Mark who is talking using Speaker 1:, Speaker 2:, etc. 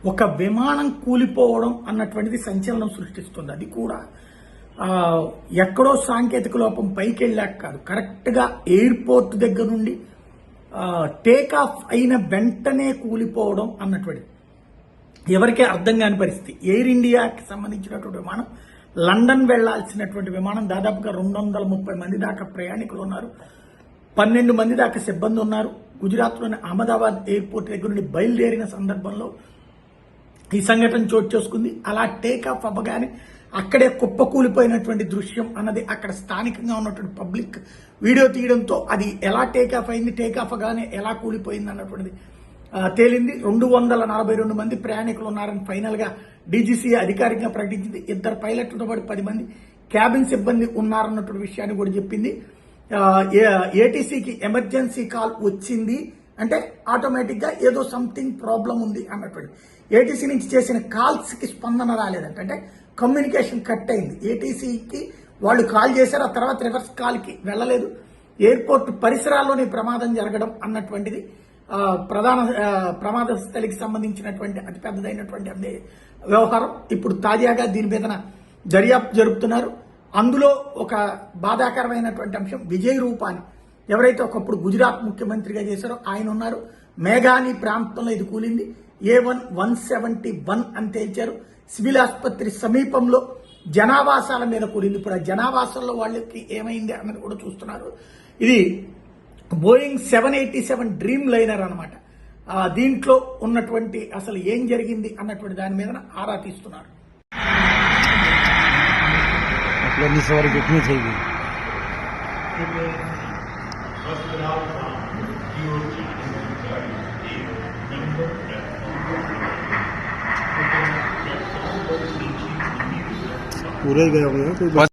Speaker 1: ఒక విమానం కూలిపోవడం అన్నటువంటిది సంచలనం సృష్టిస్తుంది. అది కూడా ఎక్కడో సాంకేతిక లోపం పైకి వెళ్ళాక కాదు, కరెక్ట్గా ఎయిర్పోర్ట్ దగ్గర నుండి టేక్ ఆఫ్ అయిన వెంటనే కూలిపోవడం అన్నటువంటిది ఎవరికీ అర్థం కాని పరిస్థితి. ఎయిర్ ఇండియాకి సంబంధించినటువంటి విమానం లండన్ వెళ్లాల్సినటువంటి విమానం దాదాపుగా 230 మంది దాకా ప్రయాణికులు ఉన్నారు, 12 మంది దాకా సిబ్బంది ఉన్నారు. గుజరాత్లోని అహ్మదాబాద్ ఎయిర్పోర్ట్ దగ్గర నుండి బయలుదేరిన సందర్భంలో ఈ సంఘటన చోటు చేసుకుంది. అలా టేక్ ఆఫ్ అవ్వగానే అక్కడే కుప్పకూలిపోయినటువంటి దృశ్యం అన్నది అక్కడ స్థానికంగా ఉన్నటువంటి పబ్లిక్ వీడియో తీయడంతో అది ఎలా టేక్ ఆఫ్ అయింది, టేక్ ఆఫ్ గానే ఎలా కూలిపోయింది అన్నటువంటిది తేలింది. 242 మంది ప్రయాణికులు ఉన్నారని ఫైనల్ గా డీజీసీ అధికారికంగా ప్రకటించింది. 2 పైలట్లతో పాటు 10 మంది క్యాబిన్ సిబ్బంది ఉన్నారన్నటువంటి విషయాన్ని కూడా చెప్పింది. ఏటీసీకి ఎమర్జెన్సీ కాల్ వచ్చింది అంటే ఆటోమేటిక్ గా ఏదో సంథింగ్ ప్రాబ్లం ఉంది అన్నటువంటి. ఏటీసీ నుంచి చేసిన కాల్స్ కి స్పందన రాలేదంట, అంటే కమ్యూనికేషన్ కట్ అయింది. ఏటీసీకి వాళ్ళు కాల్ చేశారు, ఆ తర్వాత రివర్స్ కాల్ కి వెళ్ళలేదు. ఎయిర్పోర్ట్ పరిసరాల్లోనే ప్రమాదం జరగడం అన్నటువంటిది ప్రమాద స్థలికి సంబంధించినటువంటి అతిపెద్దదైనటువంటి వ్యవహారం. ఇప్పుడు తాజాగా దీని మీద దర్యాప్తు జరుపుతున్నారు. అందులో ఒక బాధాకరమైనటువంటి అంశం, విజయ్ రూపాని ఎవరైతే ఒకప్పుడు గుజరాత్ ముఖ్యమంత్రిగా చేశారో ఆయన ఉన్నారు. మేఘాని ప్రాంతంలో ఇది కూలింది. A171 అని తేల్చారు. సివిల్ ఆసుపత్రి సమీపంలో జనావాసాల మీద కూలింది. ఇప్పుడు ఆ జనావాసాల్లో వాళ్ళకి ఏమైంది అన్నది కూడా చూస్తున్నారు. ఇది బోయింగ్ 787 డ్రీమ్ లైనర్ అనమాట. దీంట్లో ఉన్నటువంటి అసలు ఏం జరిగింది అన్నటువంటి దాని మీద ఆరా తీస్తున్నారు.
Speaker 2: पूरा ही गया हुआ है।